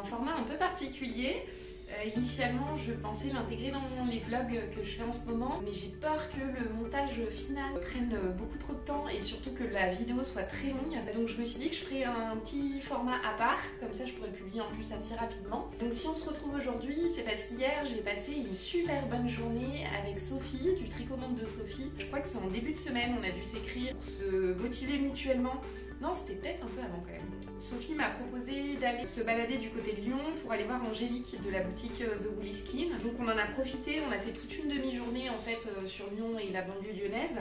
un format un peu particulier. Initialement, je pensais l'intégrer dans les vlogs que je fais en ce moment, mais j'ai peur que le montage final prenne beaucoup trop de temps et surtout que la vidéo soit très longue. Donc je me suis dit que je ferais un petit format à part, comme ça je pourrais le publier en plus assez rapidement. Donc si on se retrouve aujourd'hui, c'est parce qu'hier j'ai passé une super bonne journée avec Sophie, du Tricot Monde de Sophie. Je crois que c'est en début de semaine, on a dû s'écrire pour se motiver mutuellement. Non, c'était peut-être un peu avant quand même. Sophie m'a proposé d'aller se balader du côté de Lyon pour aller voir Angélique de la boutique The Woolly Skin. Donc on en a profité, on a fait toute une demi-journée en fait sur Lyon et la banlieue lyonnaise.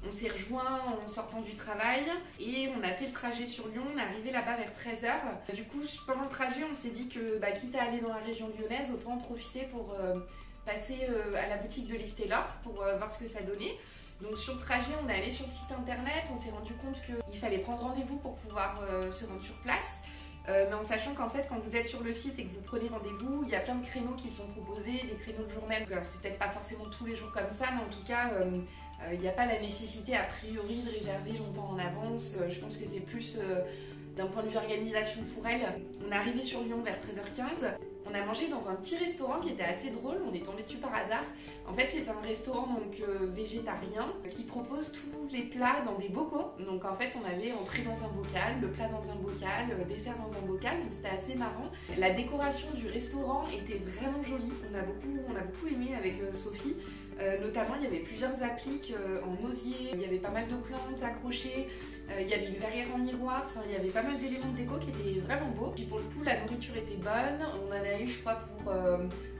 On s'est rejoints en sortant du travail et on a fait le trajet sur Lyon, on est arrivé là-bas vers 13h. Du coup, pendant le trajet, on s'est dit que quitte à aller dans la région lyonnaise, autant en profiter pour passer à la boutique de Lise Taylor pour voir ce que ça donnait. Donc sur le trajet, on est allé sur le site internet, on s'est rendu compte qu'il fallait prendre rendez-vous pour pouvoir se rendre sur place. Mais en sachant qu'en fait, quand vous êtes sur le site et que vous prenez rendez-vous, il y a plein de créneaux qui sont proposés, des créneaux de jour même. Alors c'est peut-être pas forcément tous les jours comme ça, mais en tout cas, il n'y a pas la nécessité a priori de réserver longtemps en avance. Je pense que c'est plus d'un point de vue organisation pour elle. On est arrivé sur Lyon vers 13h15. On a mangé dans un petit restaurant qui était assez drôle, on est tombé dessus par hasard. En fait, c'est un restaurant donc végétarien qui propose tous les plats dans des bocaux. Donc en fait, on avait entrée dans un bocal, le plat dans un bocal, dessert dans un bocal, donc c'était assez marrant. La décoration du restaurant était vraiment jolie, on a beaucoup aimé avec Sophie. Notamment, il y avait plusieurs appliques en osier, il y avait pas mal de plantes accrochées, il y avait une verrière en miroir, enfin il y avait pas mal d'éléments de déco qui étaient vraiment beaux. Puis pour le coup, la nourriture était bonne, on en a eu je crois pour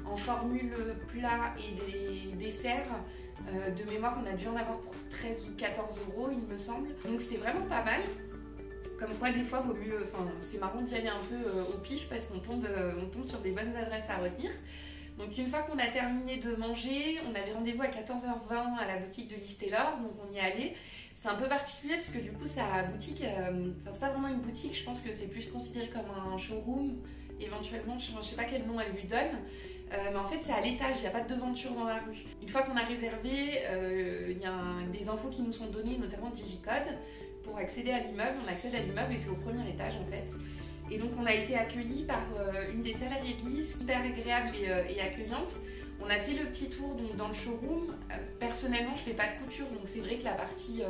en formule plat et des desserts. De mémoire, on a dû en avoir pour 13 ou 14 euros il me semble. Donc c'était vraiment pas mal. Comme quoi des fois vaut mieux, c'est marrant d'y aller un peu au pif parce qu'on tombe sur des bonnes adresses à retenir. Donc une fois qu'on a terminé de manger, on avait rendez-vous à 14h20 à la boutique de Lise Taylor, donc on y est allé. C'est un peu particulier parce que du coup sa boutique, c'est pas vraiment une boutique, je pense que c'est plus considéré comme un showroom, éventuellement, je sais pas quel nom elle lui donne. Mais en fait c'est à l'étage, il n'y a pas de devanture dans la rue. Une fois qu'on a réservé, il y a des infos qui nous sont données, notamment Digicode, pour accéder à l'immeuble. On accède à l'immeuble et c'est au premier étage en fait. Et donc on a été accueillis par une des salariées de Lise, hyper agréable et accueillante. On a fait le petit tour donc, dans le showroom. Personnellement, je fais pas de couture, donc c'est vrai que la partie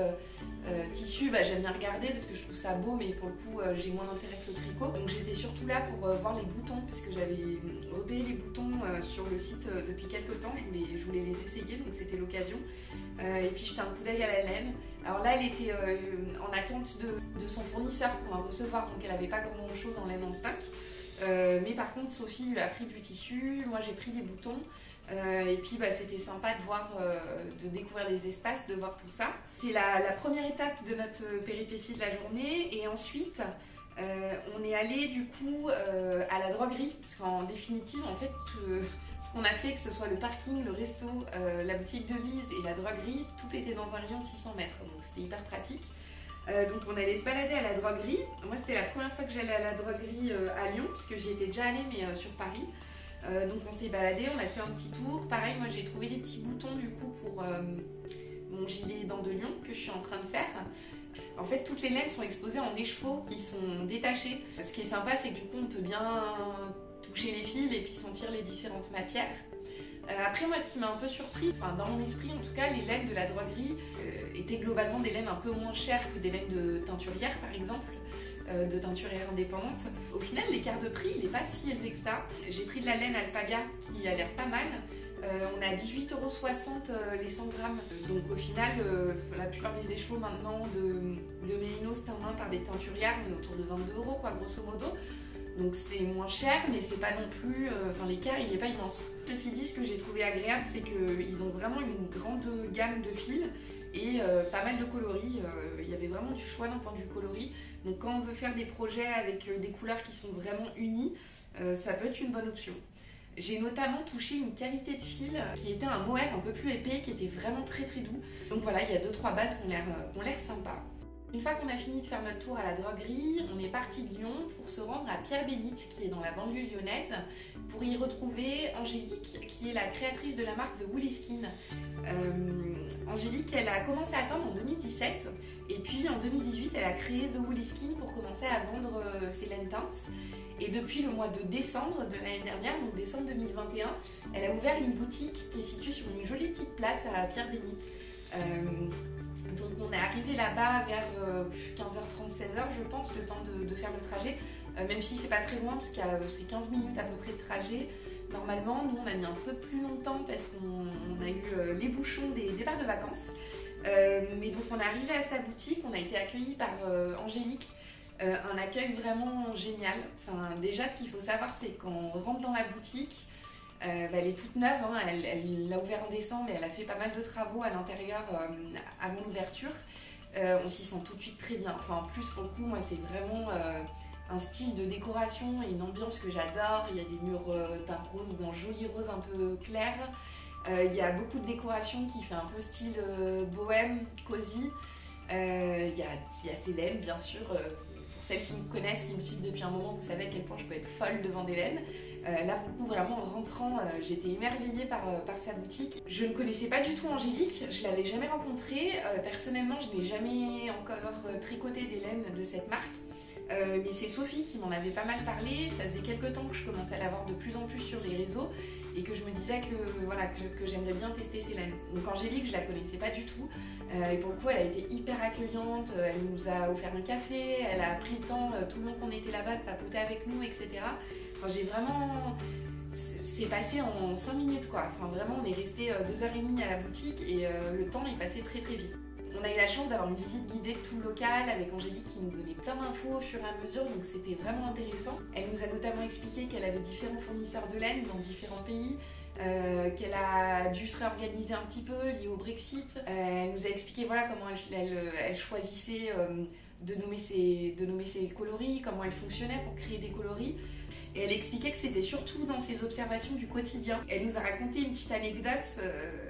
tissu, j'aime bien regarder parce que je trouve ça beau, mais pour le coup, j'ai moins d'intérêt que le tricot. Donc j'étais surtout là pour voir les boutons, parce que j'avais repéré les boutons sur le site depuis quelques temps. Je voulais les essayer, donc c'était l'occasion. Et puis jeter un coup d'œil à la laine. Alors là, elle était en attente de son fournisseur pour en recevoir, donc elle n'avait pas grand chose en laine en stock. Mais par contre, Sophie lui a pris du tissu, moi j'ai pris des boutons. Et puis c'était sympa de voir, de découvrir les espaces, de voir tout ça. C'est la première étape de notre péripétie de la journée. Et ensuite, on est allé du coup à la droguerie, parce qu'en définitive, en fait, ce qu'on a fait, que ce soit le parking, le resto, la boutique de Lise et la droguerie, tout était dans un rayon de 600 mètres, donc c'était hyper pratique. Donc on allait se balader à la droguerie. Moi c'était la première fois que j'allais à la droguerie à Lyon, puisque j'y étais déjà allée mais sur Paris. Donc on s'est baladé, on a fait un petit tour. Pareil, moi j'ai trouvé des petits boutons du coup pour mon gilet dents de lion que je suis en train de faire. En fait toutes les laines sont exposées en écheveaux qui sont détachés. Ce qui est sympa c'est que du coup on peut bien toucher les fils et puis sentir les différentes matières. Après moi ce qui m'a un peu surprise, dans mon esprit en tout cas, les laines de la droguerie étaient globalement des laines un peu moins chères que des laines de teinturière par exemple, de teinturière indépendante. Au final l'écart de prix il n'est pas si élevé que ça. J'ai pris de la laine alpaga qui a l'air pas mal. On est à 18,60 € les 100 grammes. Donc au final, la plupart des écheveaux maintenant de mérinos teints main par des teinturières, on est autour de 22 € quoi, grosso modo. Donc c'est moins cher, mais c'est pas non plus... l'écart il n'est pas immense. Ceci dit, ce que j'ai trouvé agréable, c'est qu'ils ont vraiment une grande gamme de fils et pas mal de coloris. Il y avait vraiment du choix d'un point de vue coloris. Donc quand on veut faire des projets avec des couleurs qui sont vraiment unies, ça peut être une bonne option. J'ai notamment touché une qualité de fil qui était un mohair un peu plus épais, qui était vraiment très très doux. Donc voilà, il y a 2-3 bases qui ont l'air sympa. Une fois qu'on a fini de faire notre tour à la droguerie, on est parti de Lyon pour se rendre à Pierre-Bénite, qui est dans la banlieue lyonnaise, pour y retrouver Angélique, qui est la créatrice de la marque The Woolly Skin. Angélique, elle a commencé à teindre en 2017, et puis en 2018, elle a créé The Woolly Skin pour commencer à vendre ses laines teintes. Et depuis le mois de décembre de l'année dernière, donc décembre 2021, elle a ouvert une boutique qui est située sur une jolie petite place à Pierre-Bénite. Donc on est arrivé là-bas vers 15h30, 16h je pense, le temps de faire le trajet. Même si c'est pas très loin, parce que c'est 15 minutes à peu près de trajet. Normalement, nous on a mis un peu plus longtemps parce qu'on a eu les bouchons des départs de vacances. Mais donc on est arrivé à sa boutique, on a été accueillis par Angélique. Un accueil vraiment génial. Enfin, déjà, ce qu'il faut savoir, c'est qu'on rentre dans la boutique, elle est toute neuve, hein, elle l'a ouvert en décembre et elle a fait pas mal de travaux à l'intérieur avant l'ouverture. On s'y sent tout de suite très bien. Enfin, en plus, pour le coup, moi, c'est vraiment un style de décoration et une ambiance que j'adore. Il y a des murs d'un joli rose un peu clair. Il y a beaucoup de décoration qui fait un peu style bohème, cosy. Il y a Célène, bien sûr. Pour celles qui me connaissent, qui me suivent depuis un moment, vous savez à quel point je peux être folle devant d'Hélène. Là, pour le coup, vraiment, en rentrant, j'étais émerveillée par sa boutique. Je ne connaissais pas du tout Angélique, je ne l'avais jamais rencontrée. Personnellement, je n'ai jamais encore tricoté des laines de cette marque. Mais c'est Sophie qui m'en avait pas mal parlé. Ça faisait quelques temps que je commençais à la voir de plus en plus sur les réseaux et que je me disais que j'aimerais bien tester ces laines. Donc Angélique, je la connaissais pas du tout. Et pour le coup, elle a été hyper accueillante. Elle nous a offert un café. Elle a pris le temps, tout le long qu'on était là-bas, de papoter avec nous, etc. Enfin, j'ai vraiment... C'est passé en 5 minutes, quoi. Enfin, vraiment, on est resté 2h30 à la boutique et le temps est passé très très vite. On a eu la chance d'avoir une visite guidée de tout le local avec Angélique qui nous donnait plein d'infos au fur et à mesure, donc c'était vraiment intéressant. Elle nous a notamment expliqué qu'elle avait différents fournisseurs de laine dans différents pays, qu'elle a dû se réorganiser un petit peu lié au Brexit. Elle nous a expliqué comment elle choisissait de nommer ses coloris, comment elle fonctionnait pour créer des coloris. Et elle expliquait que c'était surtout dans ses observations du quotidien. Elle nous a raconté une petite anecdote.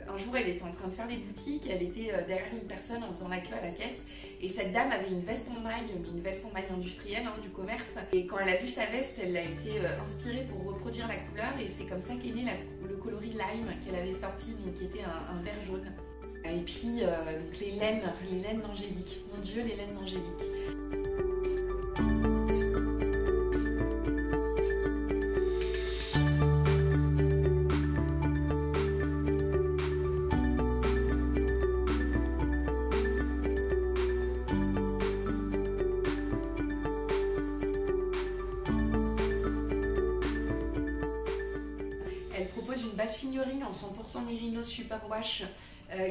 Un jour, elle était en train de faire les boutiques, elle était derrière une personne en faisant la queue à la caisse. Et cette dame avait une veste en maille, mais une veste en maille industrielle, du commerce. Et quand elle a vu sa veste, elle a été inspirée pour reproduire la couleur. Et c'est comme ça qu'est né le coloris lime qu'elle avait sorti, donc qui était un vert jaune. Et puis, donc les laines d'Angélique. Mon Dieu, les laines d'Angélique. Elle propose une base fingering en 100% Merino Superwash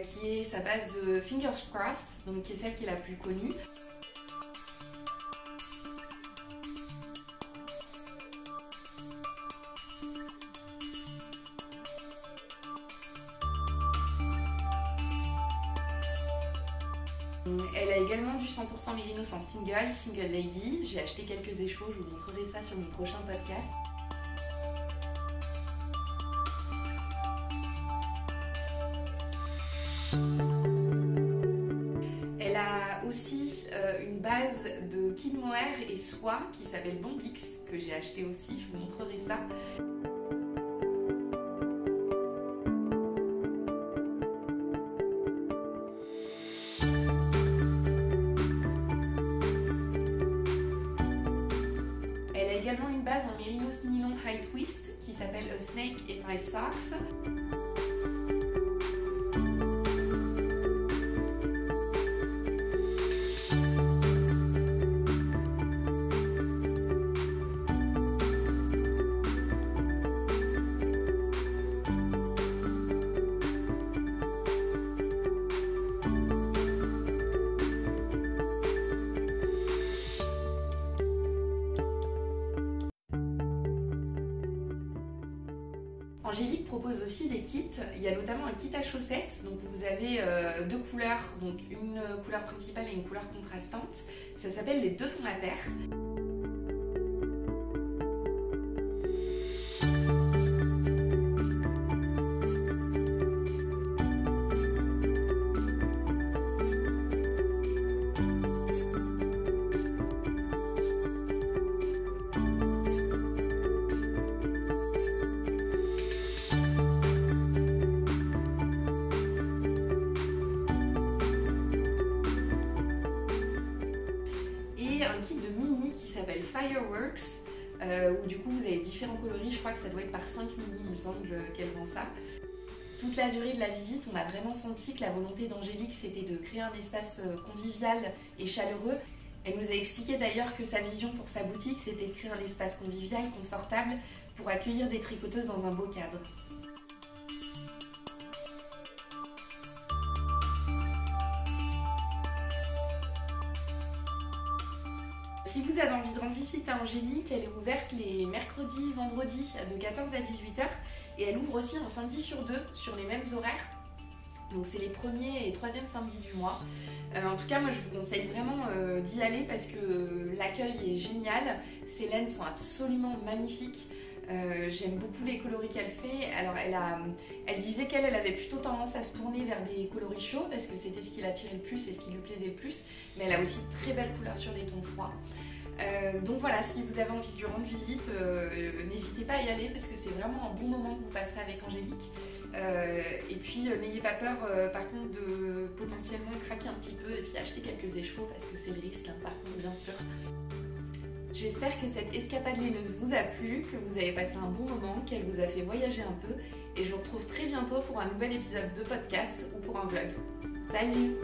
qui est sa base Fingers Crossed, donc qui est celle qui est la plus connue. Elle a également du 100% Merino sans Single Lady. J'ai acheté quelques échos, je vous montrerai ça sur mon prochain podcast. Elle a aussi une base de kid mohair et soie qui s'appelle Bombix, que j'ai acheté aussi, je vous montrerai ça. Elle a également une base en Merino Nylon High Twist qui s'appelle A Snake in My Socks. Angélique propose aussi des kits, il y a notamment un kit à chaussettes, donc vous avez deux couleurs, donc une couleur principale et une couleur contrastante, ça s'appelle les deux font la paire. Un kit de mini qui s'appelle Fireworks où du coup vous avez différents coloris, je crois que ça doit être par 5 mini, il me semble qu'elles ont ça. Toute la durée de la visite, on a vraiment senti que la volonté d'Angélique, c'était de créer un espace convivial et chaleureux. Elle nous a expliqué d'ailleurs que sa vision pour sa boutique, c'était de créer un espace convivial, confortable, pour accueillir des tricoteuses dans un beau cadre. Si vous avez envie de rendre visite à Angélique, elle est ouverte les mercredis, vendredis de 14 à 18h et elle ouvre aussi un samedi sur 2 sur les mêmes horaires. Donc c'est les premiers et troisièmes samedis du mois. En tout cas, moi je vous conseille vraiment d'y aller parce que l'accueil est génial. Ses laines sont absolument magnifiques. J'aime beaucoup les coloris qu'elle fait. Alors elle disait qu'elle avait plutôt tendance à se tourner vers des coloris chauds parce que c'était ce qui l'attirait le plus et ce qui lui plaisait le plus. Mais elle a aussi de très belles couleurs sur des tons froids. Donc voilà, si vous avez envie de lui rendre visite, n'hésitez pas à y aller parce que c'est vraiment un bon moment que vous passerez avec Angélique. Et puis n'ayez pas peur par contre de potentiellement craquer un petit peu et puis acheter quelques écheveaux parce que c'est le risque par contre bien sûr. J'espère que cette escapade laineuse vous a plu, que vous avez passé un bon moment, qu'elle vous a fait voyager un peu et je vous retrouve très bientôt pour un nouvel épisode de podcast ou pour un vlog. Salut!